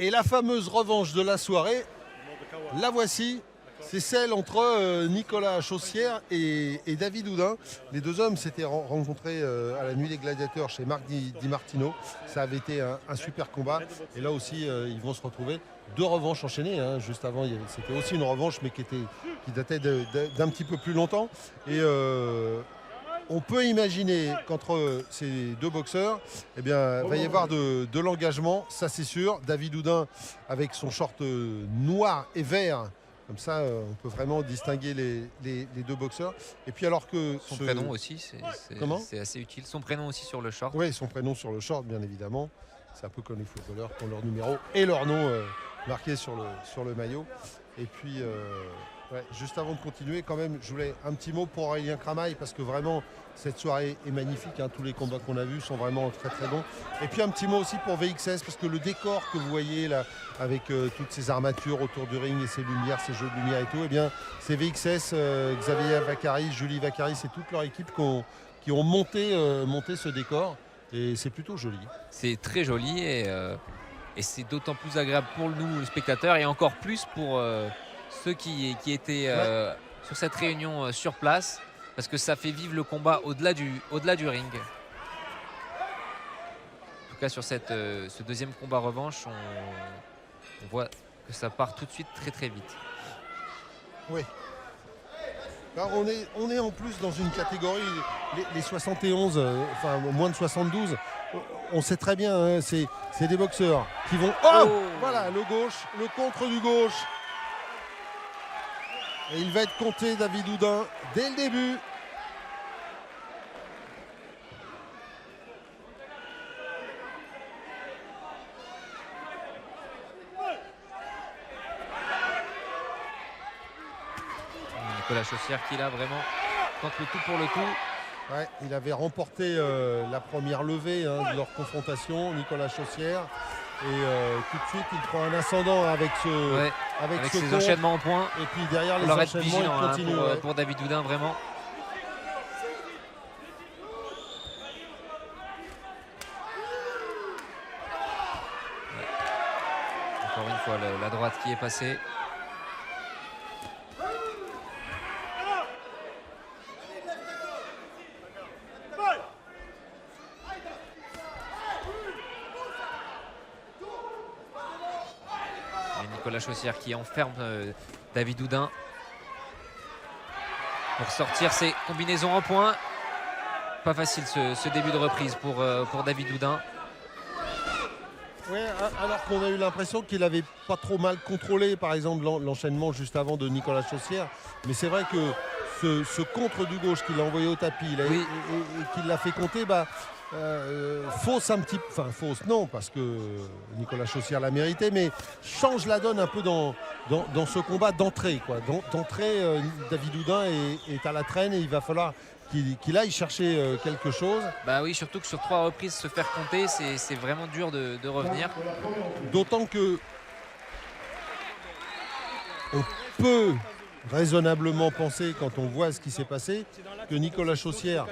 Et la fameuse revanche de la soirée, la voici. C'est celle entre Nicolas Chaussière et David Houdin. Les deux hommes s'étaient rencontrés à la Nuit des Gladiateurs chez Marc Di Martino. Ça avait été un super combat. Et là aussi, ils vont se retrouver. Deux revanches enchaînées. Juste avant, c'était aussi une revanche, mais qui datait d'un petit peu plus longtemps. Et on peut imaginer qu'entre ces deux boxeurs, eh bien, va y avoir de l'engagement, ça c'est sûr. David Houdin avec son short noir et vert. Comme ça, on peut vraiment distinguer les deux boxeurs. Et puis alors que son prénom aussi, c'est assez utile. Son prénom aussi sur le short. Oui, son prénom sur le short, bien évidemment. C'est un peu comme les footballeurs qui ont leur numéro et leur nom marqué sur le maillot. Et puis, juste avant de continuer, quand même, je voulais un petit mot pour Aurélien Cramaille parce que vraiment, cette soirée est magnifique. Tous les combats qu'on a vus sont vraiment très très bons. Et puis un petit mot aussi pour VXS parce que le décor que vous voyez là, avec toutes ces armatures autour du ring et ces lumières, ces jeux de lumière et tout, eh bien, c'est VXS, Xavier Vaccaris, Julie Vaccaris et toute leur équipe qui ont monté ce décor. Et c'est plutôt joli. C'est très joli et c'est d'autant plus agréable pour nous, les spectateurs, et encore plus pour ceux qui étaient sur cette réunion sur place, parce que ça fait vivre le combat au-delà du ring. En tout cas, sur ce deuxième combat revanche, on voit que ça part tout de suite très très vite. Oui. Alors on est en plus dans une catégorie, les 71, enfin moins de 72, on sait très bien, c'est des boxeurs qui vont... Oh, voilà, le gauche, le contre du gauche. Et il va être compté, David Houdin, dès le début. Nicolas Chaussière qui là vraiment tente le tout pour le tout. Ouais, il avait remporté la première levée de leur confrontation, Nicolas Chaussière. Et tout de suite, il prend un ascendant avec ses enchaînements en points. Et puis derrière les enchaînements, il continue. Pour David Houdin, vraiment. Encore une fois, la droite qui est passée. Nicolas Chaussière qui enferme David Houdin pour sortir ses combinaisons en points. Pas facile ce début de reprise pour David Houdin. Ouais, alors qu'on a eu l'impression qu'il avait pas trop mal contrôlé, par exemple, l'enchaînement juste avant de Nicolas Chaussière. Mais c'est vrai que ce contre du gauche qu'il a envoyé au tapis et qu'il l'a fait compter, fausse un petit peu, enfin fausse non parce que Nicolas Chaussière l'a mérité, mais change la donne un peu dans ce combat d'entrée. D'entrée, David Houdin est à la traîne et il va falloir qu'il aille chercher quelque chose. Bah oui, surtout que sur 3 reprises se faire compter, c'est vraiment dur de revenir. D'autant que on peut raisonnablement penser, quand on voit ce qui s'est passé, que Nicolas Chaussière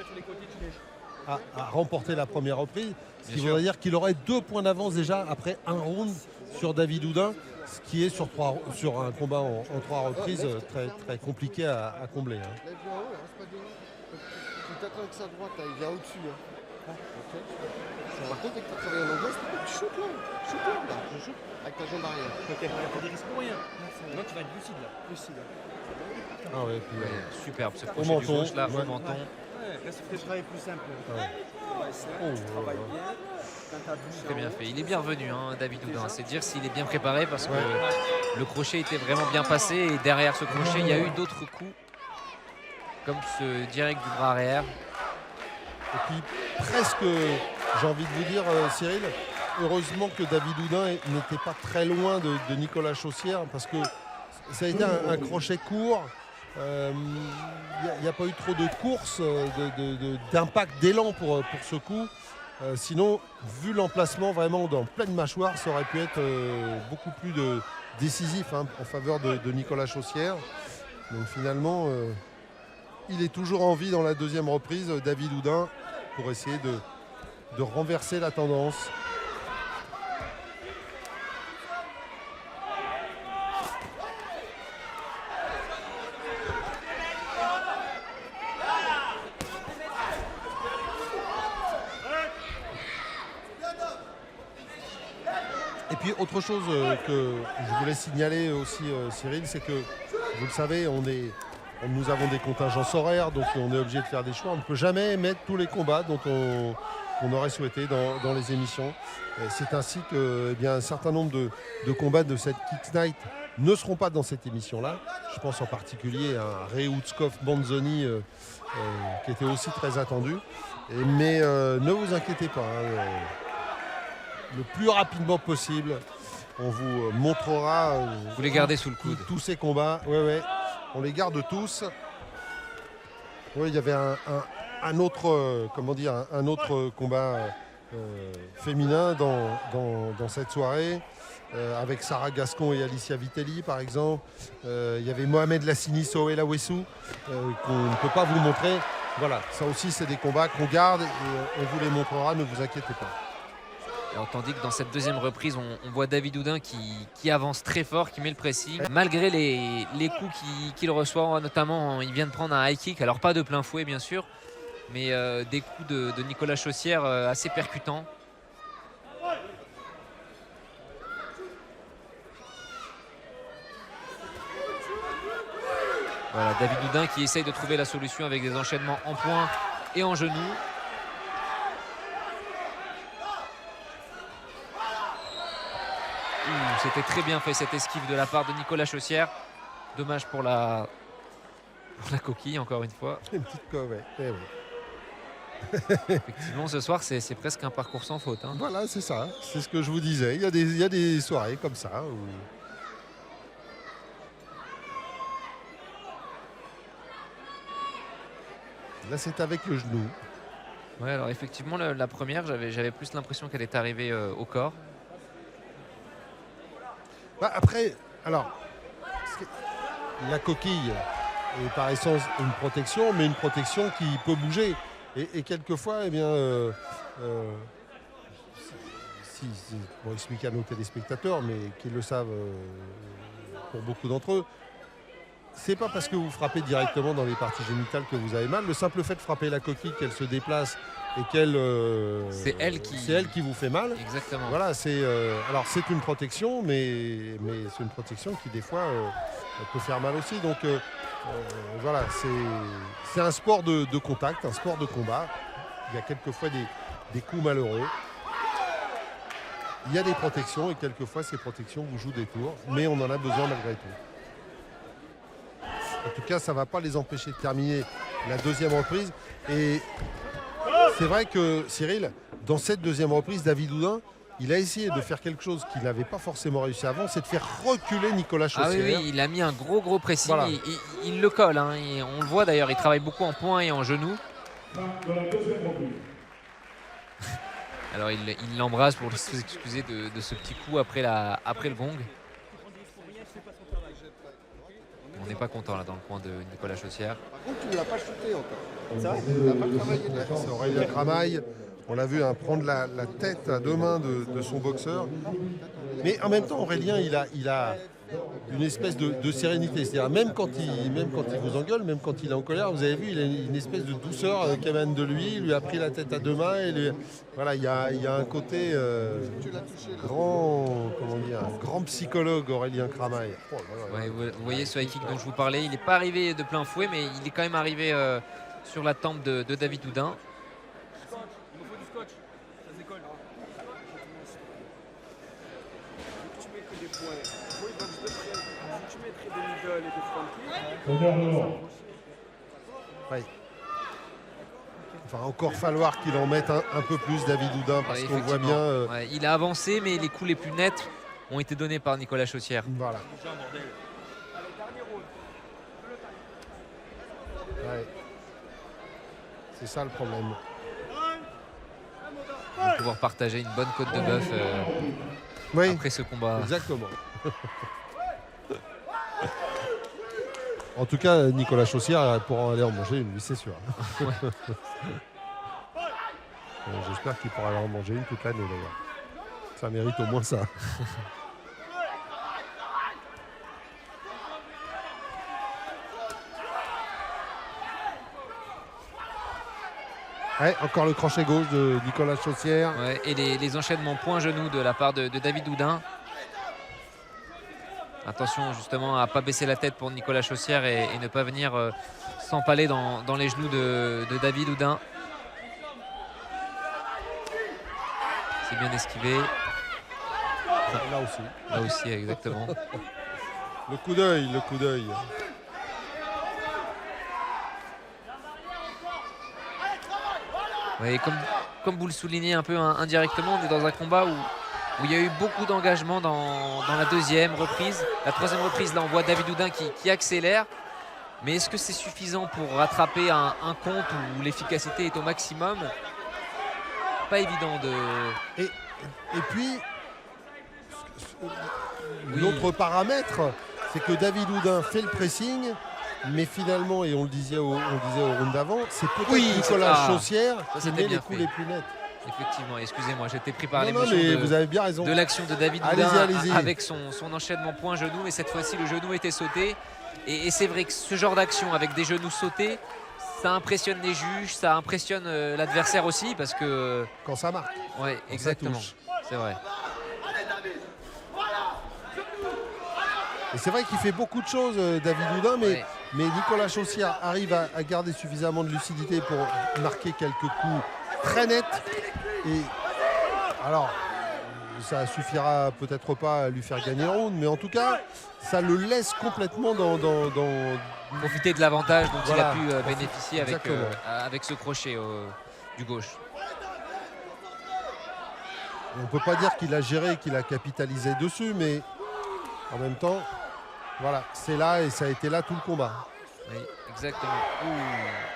a remporté la première reprise, ce qui voudrait dire qu'il aurait 2 points d'avance déjà après un round sur David Houdin, ce qui est sur un combat en 3 reprises très, très compliqué à combler. Avec sa droite, il vient au-dessus. Par contre, avec ta travail en anglais, tu shoot là. Je shoot avec ta jambe arrière. Ok, t'as des risques pour rien. Non, tu vas être lucide là. Ah ouais, puis, superbe ce crochet du gauche là, au menton. Là, c'est le travail plus simple. Tu travailles bien. Très bien fait. Il est bien revenu, David Houdin. C'est dire s'il est bien préparé parce que le crochet était vraiment bien passé. Et derrière ce crochet, il y a eu d'autres coups, comme ce direct du bras arrière. Et puis presque, j'ai envie de vous dire, Cyril, heureusement que David Houdin n'était pas très loin de Nicolas Chaussière, parce que ça a été un crochet court. Il n'y a pas eu trop de course, d'impact, d'élan pour ce coup. Sinon, vu l'emplacement vraiment dans pleine mâchoire, ça aurait pu être beaucoup plus décisif en faveur de Nicolas Chaussière. Donc finalement, il est toujours en vie dans la deuxième reprise, David Houdin, pour essayer de renverser la tendance. puis autre chose que je voulais signaler aussi, Cyril, c'est que, vous le savez, nous avons des contingences horaires, donc on est obligé de faire des choix. On ne peut jamais mettre tous les combats dont on aurait souhaité dans les émissions. C'est ainsi que un certain nombre de combats de cette Kicks Night ne seront pas dans cette émission-là. Je pense en particulier à Reutskov Banzoni qui était aussi très attendu. Mais ne vous inquiétez pas, le plus rapidement possible, on vous montrera Vous les gardez sous le coude. tous ces combats. Ouais, on les garde tous. Oui, il y avait un autre combat féminin dans cette soirée. Avec Sarah Gascon et Alicia Vitelli par exemple. Il y avait Mohamed Lassini, Sohe Lawessou qu'on ne peut pas vous montrer. Voilà, ça aussi c'est des combats qu'on garde et on vous les montrera, ne vous inquiétez pas. Alors, tandis que dans cette deuxième reprise, on voit David Houdin qui avance très fort, qui met le pressing. Malgré les coups qu'il reçoit, notamment il vient de prendre un high kick, alors pas de plein fouet bien sûr, mais des coups de Nicolas Chaussière assez percutants. Voilà, David Houdin qui essaye de trouver la solution avec des enchaînements en poing et en genoux. C'était très bien fait cette esquive de la part de Nicolas Chaussière. Dommage pour la coquille encore une fois. Une petite ouais. Effectivement, ce soir c'est presque un parcours sans faute. Hein. Voilà, c'est ça, c'est ce que je vous disais. Il y a des soirées comme ça où... Là, c'est avec le genou. Ouais, alors effectivement, la première, j'avais plus l'impression qu'elle est arrivée au corps. Bah, après, alors, la coquille est par essence une protection, mais une protection qui peut bouger. Et quelquefois, bon, expliquer à nos téléspectateurs, mais qu'ils le savent pour beaucoup d'entre eux, c'est pas parce que vous frappez directement dans les parties génitales que vous avez mal. Le simple fait de frapper la coquille, qu'elle se déplace et qu'elle... c'est elle qui vous fait mal. Exactement. Voilà, alors c'est une protection, mais c'est une protection qui des fois peut faire mal aussi. Donc voilà, c'est un sport de contact, un sport de combat. Il y a quelquefois des coups malheureux. Il y a des protections et quelquefois ces protections vous jouent des tours, mais on en a besoin malgré tout. En tout cas, ça ne va pas les empêcher de terminer la deuxième reprise. Et c'est vrai que Cyril, dans cette deuxième reprise, David Houdin, il a essayé de faire quelque chose qu'il n'avait pas forcément réussi avant, c'est de faire reculer Nicolas Chaussière. Ah oui, il a mis un gros pressing. Voilà. Il le colle. Hein. On le voit d'ailleurs, il travaille beaucoup en poing et en genoux. Alors il l'embrasse pour s'excuser de ce petit coup après le gong. On n'est pas content là dans le coin de Nicolas Chaussière. Par contre, tu ne l'as pas shooté encore. C'est vrai, tu n'as pas travaillé. C'est Aurélien Cramaille. On l'a vu prendre la tête à deux mains de son boxeur. Mais en même temps, Aurélien, il a une espèce de sérénité. C'est-à-dire même quand il vous engueule, même quand il est en colère, vous avez vu, il a une espèce de douceur qui émane de lui. Il lui a pris la tête à deux mains. Et voilà, il y a un côté grand psychologue, Aurélien Cramaille. Oh là là. Ouais, vous voyez ce high kick dont je vous parlais, il n'est pas arrivé de plein fouet, mais il est quand même arrivé sur la tempe de David Houdin. Ouais. Il va encore falloir qu'il en mette un peu plus, David Houdin, parce qu'on voit bien... Ouais, il a avancé, mais les coups les plus nets ont été donnés par Nicolas Chaussière. Voilà. Ouais. C'est ça le problème. On va pouvoir partager une bonne côte de bœuf Oui, après ce combat. exactement. En tout cas, Nicolas Chaussière pourra aller en manger une, lui, c'est sûr. J'espère qu'il pourra aller en manger une toute l'année d'ailleurs. Ça mérite au moins ça. Ouais, encore le crochet gauche de Nicolas Chaussière. Ouais, et les enchaînements point-genou de la part de David Oudin. Attention justement à ne pas baisser la tête pour Nicolas Chaussière et ne pas venir s'empaler dans les genoux de David Oudin. C'est bien esquivé. Là aussi. Là aussi, exactement. Le coup d'œil, le coup d'œil. Oui, comme vous le soulignez un peu indirectement, on est dans un combat où il y a eu beaucoup d'engagement dans la deuxième reprise. La troisième reprise, là, on voit David Oudin qui accélère. Mais est-ce que c'est suffisant pour rattraper un compte où l'efficacité est au maximum? Pas évident de... Et puis, l'autre paramètre, c'est que David Oudin fait le pressing, mais finalement, et on le disait au round d'avant, c'est peut-être Nicolas Chaussière qui met les coups les plus nets. Effectivement, excusez-moi, j'étais pris par Non, l'émotion mais vous avez bien raison. de l'action de David Allez-y, Oudin allez-y. avec son enchaînement point-genou. Et cette fois-ci, le genou était sauté. Et c'est vrai que ce genre d'action avec des genoux sautés, ça impressionne les juges, ça impressionne l'adversaire aussi parce que... Quand ça marque. Ouais, Quand exactement. ça touche. C'est vrai. Et c'est vrai qu'il fait beaucoup de choses, David Oudin, Ouais. mais Nicolas Chaussière arrive à garder suffisamment de lucidité pour marquer quelques coups très nets. Et alors, ça suffira peut-être pas à lui faire gagner le round, mais en tout cas, ça le laisse complètement dans Profiter de l'avantage dont Voilà. il a pu bénéficier Exactement. avec ce crochet du gauche. On ne peut pas dire qu'il a géré, qu'il a capitalisé dessus, mais en même temps, voilà, c'est là et ça a été là tout le combat. Oui, exactement.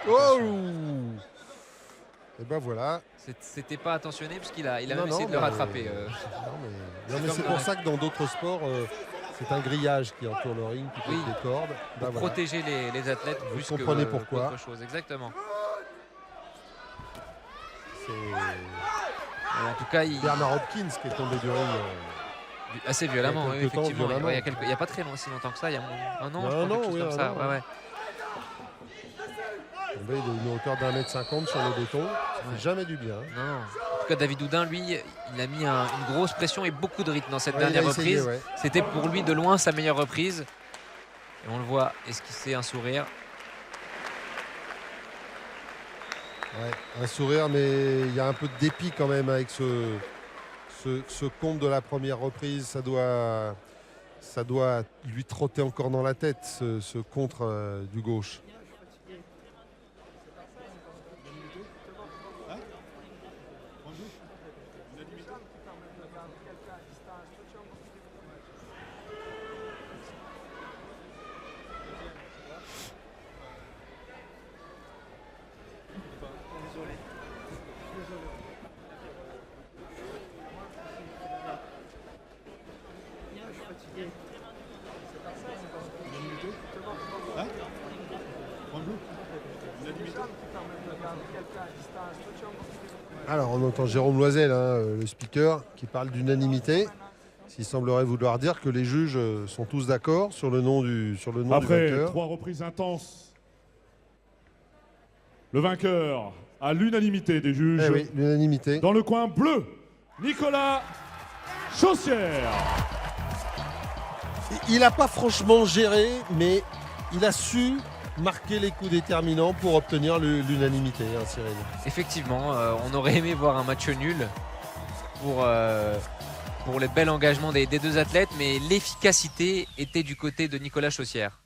Oh Attention. Et ben voilà. C'était pas attentionné puisqu'il a Non, même essayé non, de le mais- rattraper. Non, mais comme c'est dans pour la- ça que dans d'autres sports, c'est un grillage qui entoure le ring, plutôt Oui. que des cordes. Ben Pour voilà. protéger les athlètes Vous plus comprenez que pourquoi. qu'autre chose. Exactement. C'est Et en tout cas, il, Bernard Hopkins qui est tombé du ring. assez violemment, il y a oui, quelques temps, effectivement. violemment. Ouais, il n'y a pas très si longtemps que ça, il y a un an, je crois, Un quelque an, chose oui, comme un ça. an, Ouais, ouais. Tombé d'une hauteur d'1m50 sur le béton. Ça fait jamais du bien. Non, non. En tout cas, David Oudin, lui, il a mis une grosse pression et beaucoup de rythme dans cette Ouais, il dernière a essayé, reprise. ouais. C'était pour lui de loin sa meilleure reprise. Et on le voit esquisser un sourire. Ouais, un sourire, mais il y a un peu de dépit quand même avec ce compte de la première reprise. Ça doit lui trotter encore dans la tête, ce contre du gauche. Alors, on entend Jérôme Loisel, hein, le speaker, qui parle d'unanimité. Il semblerait vouloir dire que les juges sont tous d'accord sur le nom du Après vainqueur. 3 reprises intenses, le vainqueur à l'unanimité des juges, Eh oui, l'unanimité. dans le coin bleu, Nicolas Chaussière. Il n'a pas franchement géré, mais il a su marquer les coups déterminants pour obtenir l'unanimité, hein, Cyril. Effectivement, on aurait aimé voir un match nul pour le bel engagement des deux athlètes, mais l'efficacité était du côté de Nicolas Chaussière.